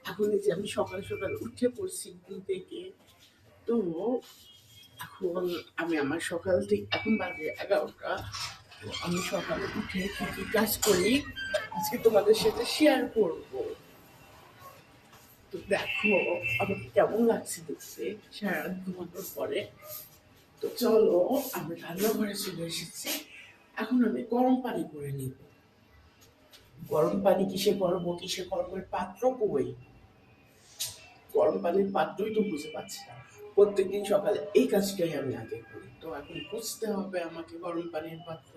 এখন এই যে আমি সকাল সকাল উঠে পড়ছি ঘুম থেকে। তো এখন আমি আমার সকাল থেকে এখন বাজে 11টা। তো আমি সকালে উঠে কি কি কাজ করি আজকে তোমাদের সাথে শেয়ার করব। তো দেখো আমাকে কেমন লাগছে দেখতে সারা রাত ঘুমানোর পরে। তো চলো আমি রান্নাঘরে চলে এসেছি। এখন আমি গরম পানি করে নিব। গরম পানি কিসে করবো কিসে করবো পাত্র কই? গরম পানির পাত্রই তো বুঝে পাচ্ছি না। প্রত্যেকদিন সকালে এই কাজটাই আমি আগে করি। তো এখন বুঝতে হবে আমাকে গরম পানির পাত্র।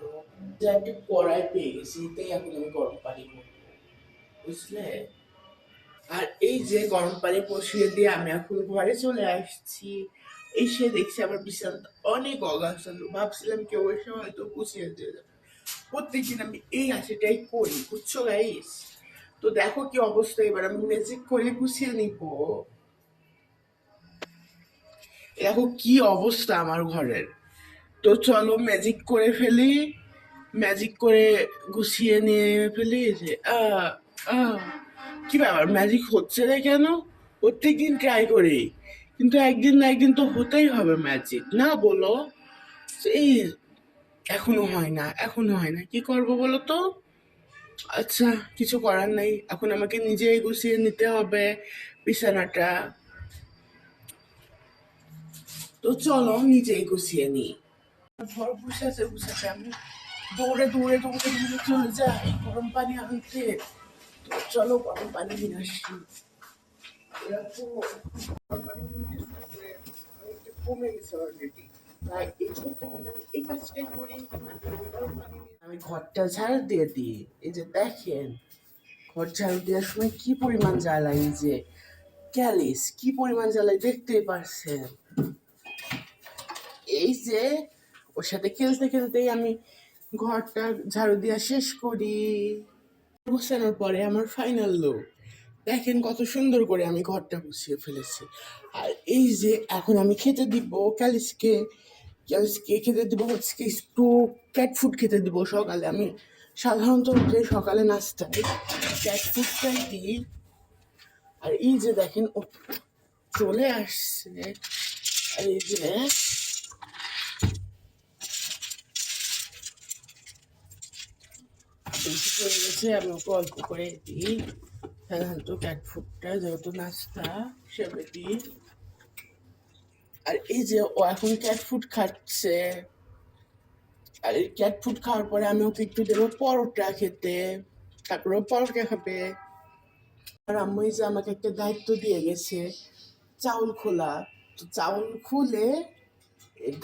যে একটা কড়াই পেয়ে গেছি, এটাই এখন আমি গরম পানি করবো, বুঝলে? আর এই যে গরম পানি বসিয়ে দিয়ে আমি এখন ঘরে চলে আসছি। এসে দেখছি আমার বিছানাটা অনেক অগাছালো। ভাবছিলাম কেউ এসে হয়তো গুছিয়ে দিয়ে যাবে। প্রত্যেকদিন আমি এই হাসিটাই করি, বুঝছো গাইস? তো দেখো কি অবস্থা, এবার আমি ম্যাজিক করে গুছিয়ে নিব। দেখো কি অবস্থা আমার ঘরের। তো চলো ম্যাজিক করে ফেলি, ম্যাজিক করে গুছিয়ে নিয়ে ফেলি। যে কি ব্যাপার, ম্যাজিক হচ্ছে না কেন? প্রত্যেকদিন ট্রাই করি, কিন্তু একদিন না একদিন তো হতেই হবে ম্যাজিক, না বলো? এই এখনো হয় না, এখনো হয় না, কি করব বলো তো? আচ্ছা, কিছু করার নাই, এখন আমাকে নিজেই গুছিয়ে নিতে হবে বিছানাটা। তো চলো নিজেই গুছিয়ে নিই। ঘর গুছাতে গুছাতে আমি দৌড়ে দৌড়ে দৌড়ে দৌড়ে চলে যাই গরম পানি আনতে। তো চলো গরম পানি নিয়ে আসি। এরকম গরম পানি অনেকটা কমে গেছে অলরেডি। তাই এই করতে করতে আমি এই কাজটাই করি। আমি ঘরটা ঝাড় দিয়ে দিই। এই যে দেখেন, ঘর ঝাড়ু দেওয়ার সময় কি পরিমাণ জ্বালাই, এই যে ক্যালিস কি পরিমাণ জ্বালাই দেখতেই পারছেন। এই যে ওর সাথে খেলতে খেলতেই আমি ঘরটা ঝাড়ু দেওয়া শেষ করি। গুছানোর পরে আমার ফাইনাল লুক দেখেন, কত সুন্দর করে আমি ঘরটা গুছিয়ে ফেলেছি। আর এই যে এখন আমি খেতে দিব ক্যালিসকে। ক্যালিসকে খেতে দিব হচ্ছে একটু ক্যাট ফুড খেতে দিব। সকালে আমি সাধারণত উঠে সকালে নাস্তায় ক্যাট ফুডটাই দিই। আর এই যে দেখেন ও চলে আসছে। আর এই যে বেশি হয়ে গেছে, আমি ওকে অল্প করে দিই। সাধারণত ক্যাট ফুডটা যেহেতু নাস্তা হিসেবে দিই। আর এই যে ও এখন ক্যাট ফুড খাচ্ছে। আর এই ক্যাট ফুড খাওয়ার পরে আমি ওকে একটু দেবো পরোটা খেতে, তারপরে ও পরোটা খাবে। আর আম্মু এই যে আমাকে একটা দায়িত্ব দিয়ে গেছে, চাউল খোলা। তো চাউল খুলে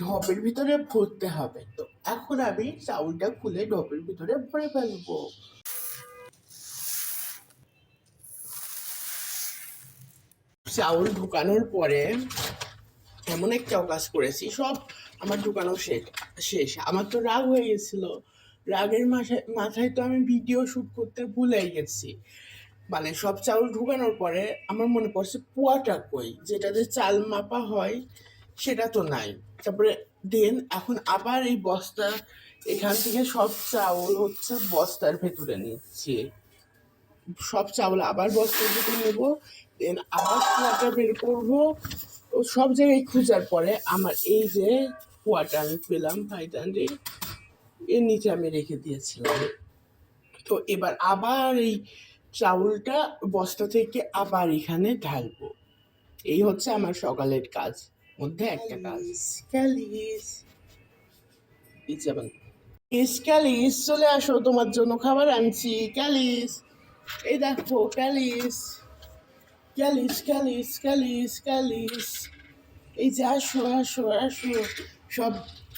ঢপের ভিতরে ভরতে হবে। তো এখন আমি চাউলটা খুলে ঢপের ভিতরে ভরে ফেলবো। চাউল ঢুকানোর পরে এমন একটাও কাজ করেছি, সব আমার ঢুকানো শেষ শেষ আমার তো রাগ হয়ে গেছিল। রাগের মাথায় মাথায় তো আমি ভিডিও শুট করতে ভুলে গেছি। মানে সব চাউল ঢুকানোর পরে আমার মনে পড়ছে পুয়াটা কই, যেটাতে চাল মাপা হয় সেটা তো নাই। তারপরে দেন এখন আবার এই বস্তা, এখান থেকে সব চাউল হচ্ছে বস্তার ভেতরে নিচ্ছি। সব চাউল আবার বস্তার ভেতরে নেবো, দেন আবার পুয়াটা বের করবো। ও সব জায়গায় খোঁজার পরে আমার এই যে পুয়াটা আমি পেলাম ফাইনালি, এর নিচে আমি রেখে দিয়েছিলাম। তো এবার আবার এই চাউলটা বস্তা থেকে আবার এখানে ঢালবো। এই হচ্ছে আমার সকালের কাজ মধ্যে একটা কাজ। ক্যালিস ক্যালিস চলে আসো, তোমার জন্য খাবার আনছি। ক্যালিস, এই দেখো Kallis, Kallis Kallis Kallis Kallis, এই যে আসো আসো আসো। সব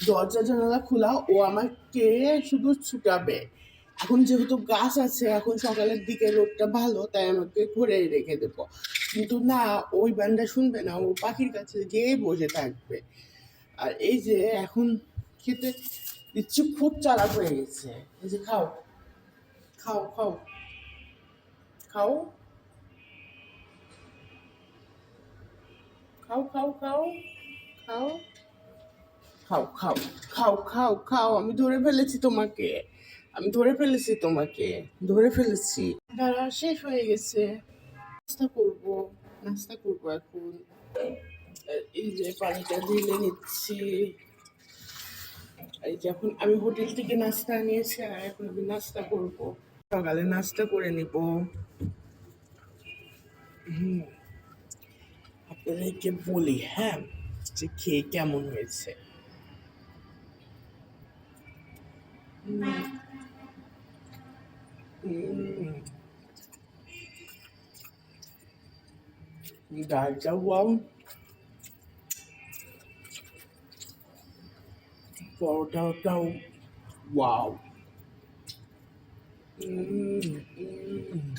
দরজা জানালা খোলা, ও আমাকে শুধু ছুটাবে। এখন যেহেতু গাছ আছে, এখন সকালের দিকে রোদটা ভালো, তাই আমাকে ঘরে রেখে দেবো। কিন্তু না, ওই ব্যান্ডটা শুনবে না, ও পাখির কাছে গিয়ে বসে থাকবে। আর এই যে এখন খেতে দিচ্ছি, খুব চালাক হয়ে গেছে। এই যে খাও খাও খাও খাও খাও খাও খাও খাও খাও খাও খাও খাও খাও, আমি ধরে ফেলেছি তোমাকে, আমি ধরে ফেলেছি তোমাকে, ধরে ফেলেছি। দাঁড়া, শেষ হয়ে গেছে। নাস্তা করবো এখন। এই যে পানিটা ঢেলে নিচ্ছি। এই যে এখন আমি হোটেল থেকে নাস্তা নিয়েছি আর এখন আমি নাস্তা করবো। সকালে নাস্তা করে নিব। আপনাদেরকে বলি, হ্যাঁ, যে খেয়ে কেমন হয়েছে। ডালটা ওয়াও, পরোটাটাও ওয়াও। উম, উম।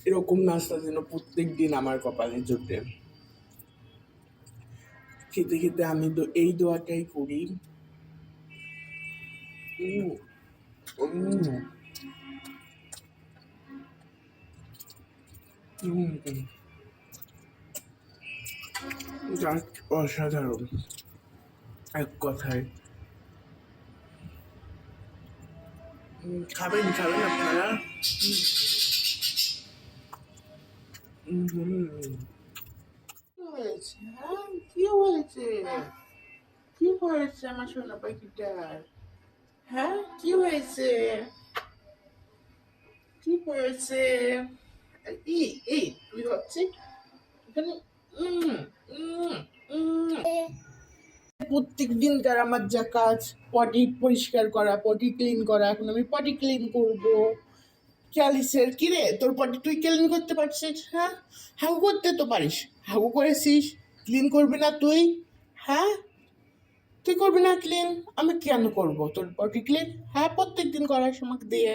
এরকম নাস্তা যেন প্রত্যেক দিন আমার কপালে জোটে। খেতে খেতে আমি তো এই দোয়াটাই করি। উম, উম, উম, জাস্ট অসাধারণ এক কথায়। খাবেন খাবেন আপনারা। কি হয়েছে, হ্যাঁ, কি হয়েছে, কি হয়েছে আমার সোনা পাখিটার? হ্যাঁ, কি হয়েছে, কি হয়েছে? এই এই তুই হচ্ছে এখানে। উম, উম, উম। প্রত্যেক দিনকার আমার যা কাজ, পটি পরিষ্কার করা, পটি ক্লিন করা, এখন আমি পটি ক্লিন করব। ক্যালিসের কি রে, তোর পটি তুই ক্লিন করতে পারছিস? হ্যাঁ, হাগু করতে তো পারিস, হাগু করেছিস, ক্লিন করবি না তুই? হ্যাঁ, তুই করবি না ক্লিন? আমি কেন করব তোর পটি ক্লিন? হ্যাঁ, প্রত্যেক দিন করাস আমাকে দিয়ে।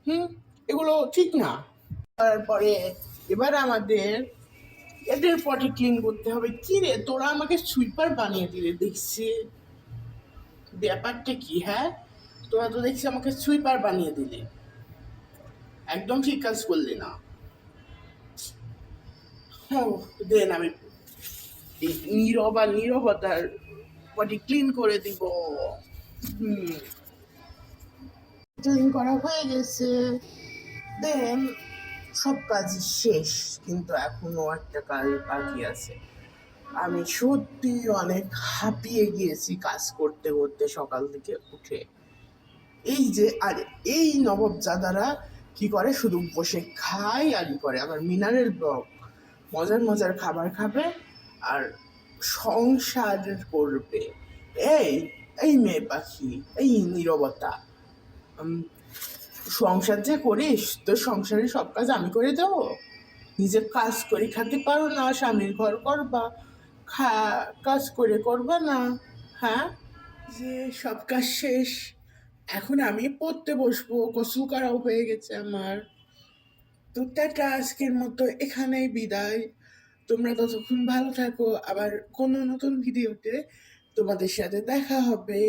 হুম, এগুলো ঠিক না। তারপরে এবার আমাদের এদের পটি ক্লিন করতে হবে। কি রে, তোরা আমাকে সুইপার বানিয়ে দিলে দেখছি। ব্যাপারটা কি, হ্যাঁ? তোরা তো দেখছি আমাকে সুইপার বানিয়ে দিলি, একদম ঠিক কাজ করলি না। হ্যাঁ, দেন আমি নীরবতার পটি ক্লিন করে দিব। হুম, ক্লিন করা হয়ে গেছে। দেন সব কাজ শেষ, কিন্তু এখনো একটা কাজ বাকি আছে। আমি সত্যি অনেক হাঁপিয়ে গিয়েছি কাজ করতে করতে সকাল থেকে উঠে। এই যে আর এই নবাবজাদারা কি করে, শুধু বসে খায় আর ই করে, আবার মিনারেল ব্লক মজার মজার খাবার খাবে আর সংসার করবে। এই এই মেয়ে পাখি, এই নীরবতা, সংসার যে করিস, তোর সংসারের সব কাজ আমি করে দেবো? নিজে কাজ করে খেতে পারো না, স্বামীর ঘর করবা, খা কাজ করে করবা না? হ্যাঁ, যে সব কাজ শেষ, এখন আমি পড়তে বসবো, গোসল করাও হয়ে গেছে আমার। তো টাটা, আজকের মতো এখানেই বিদায়। তোমরা ততক্ষণ ভালো থাকো, আবার কোনো নতুন ভিডিওতে তোমাদের সাথে দেখা হবে।